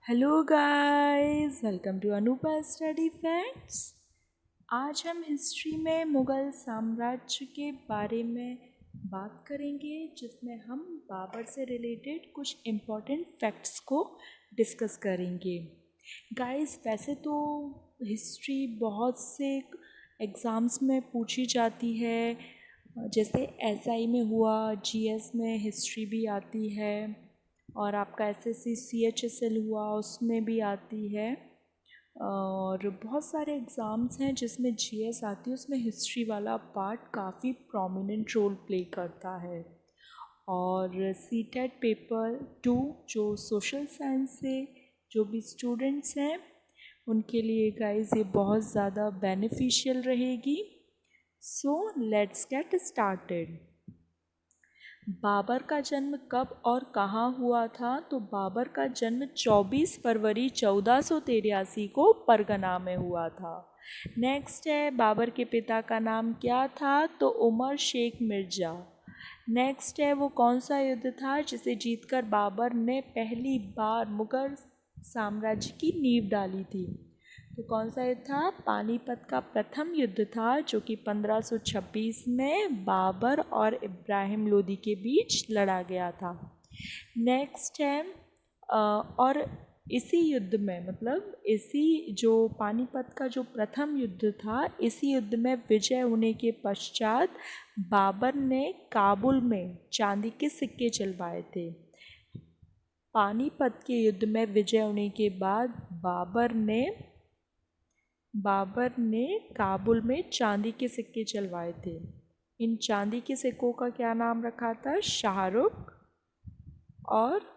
Hello guys, welcome to Anupa study facts. आज हम history में मुग़ल साम्राज्य के बारे में बात करेंगे, जिसमें हम बाबर से रिलेटेड कुछ इम्पोर्टेंट फैक्ट्स को डिस्कस करेंगे। गाइस, वैसे तो हिस्ट्री बहुत से एग्ज़ाम्स में पूछी जाती है, जैसे एसआई में हुआ, जीएस में हिस्ट्री भी आती है, और आपका एसएससी सीएचएसएल हुआ उसमें भी आती है। और बहुत सारे एग्ज़ाम्स हैं जिसमें जीएस आती है, उसमें हिस्ट्री वाला पार्ट काफ़ी प्रोमिनेंट रोल प्ले करता है। और सीटेट पेपर 2 जो सोशल साइंस से जो भी स्टूडेंट्स हैं उनके लिए गाइस ये बहुत ज़्यादा बेनिफिशियल रहेगी। So let's get started. Babur का जन्म कब और कहाँ हुआ था? तो बाबर का जन्म 24 फरवरी 1483 को परगना में हुआ था। नेक्स्ट है, बाबर के पिता का नाम क्या था? तो उमर शेख मिर्ज़ा। नेक्स्ट है, वो कौन सा युद्ध था जिसे जीतकर बाबर ने पहली बार मुगल साम्राज्य की नींव डाली थी? तो कौन सा युद्ध था? पानीपत का प्रथम युद्ध था, जो कि 1526 में बाबर और इब्राहिम लोदी के बीच लड़ा गया था। नेक्स्ट है, और इसी युद्ध में मतलब इसी जो पानीपत का जो प्रथम युद्ध था, इसी युद्ध में विजय होने के पश्चात बाबर ने काबुल में चांदी के सिक्के चलवाए थे। पानीपत के युद्ध में विजय होने के बाद बाबर ने काबुल में चांदी के सिक्के चलवाए थे। इन चांदी के सिक्कों का क्या नाम रखा था? शाहरुख। और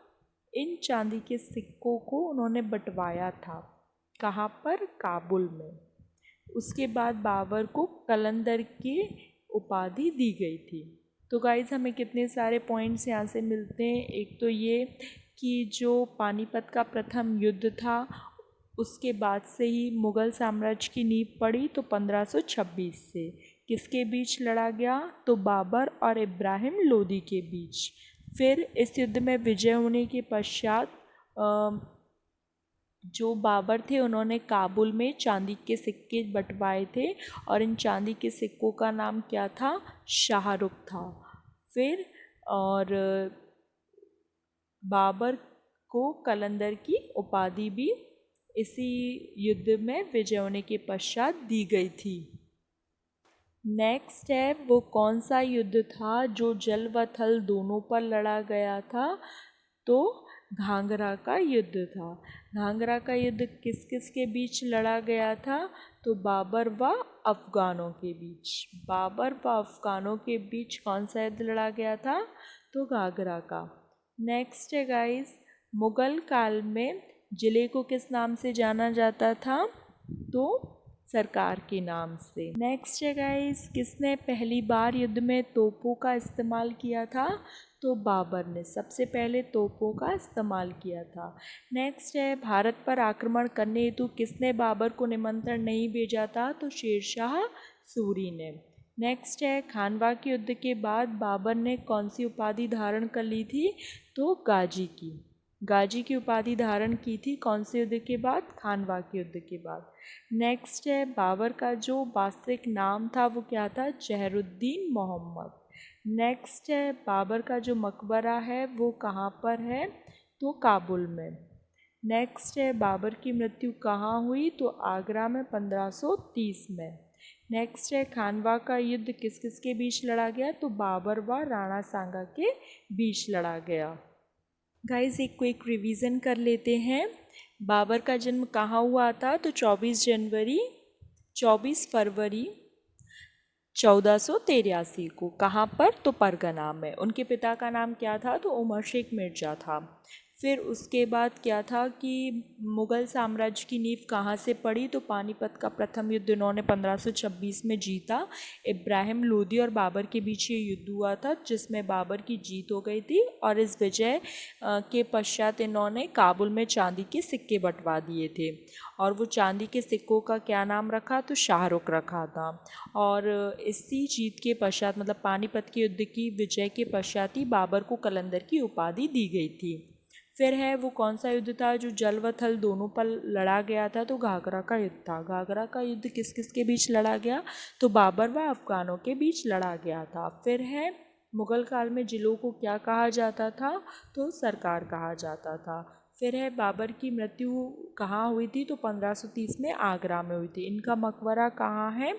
इन चांदी के सिक्कों को उन्होंने बंटवाया था। कहाँ पर? काबुल में। उसके बाद बाबर को कलंदर की उपाधि दी गई थी। तो गाइज़, हमें कितने सारे पॉइंट्स यहाँ से मिलते हैं। एक तो ये कि जो पानीपत का प्रथम युद्ध था उसके बाद से ही मुग़ल साम्राज्य की नींव पड़ी। तो 1526 से किसके बीच लड़ा गया? तो बाबर और इब्राहिम लोदी के बीच। फिर इस युद्ध में विजय होने के पश्चात जो बाबर थे उन्होंने काबुल में चांदी के सिक्के बंटवाए थे, और इन चांदी के सिक्कों का नाम क्या था? शाहरुख था। फिर और बाबर को कलंदर की उपाधि भी इसी युद्ध में विजय होने के पश्चात दी गई थी। नेक्स्ट है, वो कौन सा युद्ध था जो जल व थल दोनों पर लड़ा गया था? तो घाघरा का युद्ध था। घाघरा का युद्ध किस किस के बीच लड़ा गया था? तो बाबर व अफ़गानों के बीच। बाबर व अफ़गानों के बीच कौन सा युद्ध लड़ा गया था? तो घाघरा का। नेक्स्ट है गाइस, मुग़ल काल में ज़िले को किस नाम से जाना जाता था? तो सरकार के नाम से। नेक्स्ट है गाइस, किसने पहली बार युद्ध में तोपों का इस्तेमाल किया था? तो बाबर ने सबसे पहले तोपों का इस्तेमाल किया था। नेक्स्ट है, भारत पर आक्रमण करने हेतु किसने बाबर को निमंत्रण नहीं भेजा था? तो शेरशाह सूरी ने। नेक्स्ट है, खानवा के युद्ध के बाद बाबर ने कौन सी उपाधि धारण कर ली थी? तो गाजी की। गाजी की उपाधि धारण की थी कौन से युद्ध के बाद? खानवा के युद्ध के बाद। नेक्स्ट है, बाबर का जो वास्तविक नाम था वो क्या था? जहरुद्दीन मोहम्मद। नेक्स्ट है, बाबर का जो मकबरा है वो कहाँ पर है? तो काबुल में। नेक्स्ट है, बाबर की मृत्यु कहाँ हुई? तो आगरा में 1530 में। नेक्स्ट है, खानवा का युद्ध किस किस के बीच लड़ा गया? तो बाबर व राणा सांगा के बीच लड़ा गया। गाइस, एक क्विक रिवीजन कर लेते हैं। बाबर का जन्म कहाँ हुआ था? तो 24 फरवरी 1483 को। कहाँ पर? तो परगना में। उनके पिता का नाम क्या था? तो उमर शेख मिर्ज़ा था। फिर उसके बाद क्या था कि मुग़ल साम्राज्य की नींव कहाँ से पड़ी? तो पानीपत का प्रथम युद्ध इन्होंने 1526 में जीता। इब्राहिम लोदी और बाबर के बीच ये युद्ध हुआ था, जिसमें बाबर की जीत हो गई थी, और इस विजय के पश्चात इन्होंने काबुल में चांदी के सिक्के बंटवा दिए थे। और वो चांदी के सिक्कों का क्या नाम रखा? तो शाहरुख रखा था। और इसी जीत के पश्चात मतलब पानीपत के युद्ध की विजय के पश्चात ही बाबर को कलंदर की उपाधि दी गई थी। फिर है वो कौन सा युद्ध था जो जल व थल दोनों पर लड़ा गया था, तो घाघरा का युद्ध था। घाघरा का युद्ध किस किस के बीच लड़ा गया, तो बाबर व अफगानों के बीच लड़ा गया था। फिर है मुगल काल में जिलों को क्या कहा जाता था, तो सरकार कहा जाता था। फिर है बाबर की मृत्यु कहाँ हुई थी, तो 1530 में आगरा में हुई थी। इनका मकबरा कहाँ है,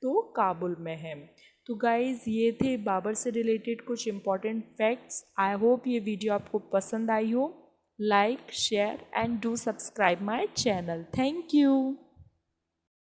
तो काबुल में है। तो गाइज़ ये थे बाबर से रिलेटेड कुछ इम्पॉर्टेंट फैक्ट्स। आई होप ये वीडियो आपको पसंद आई हो। Like share and do subscribe my channel. Thank you.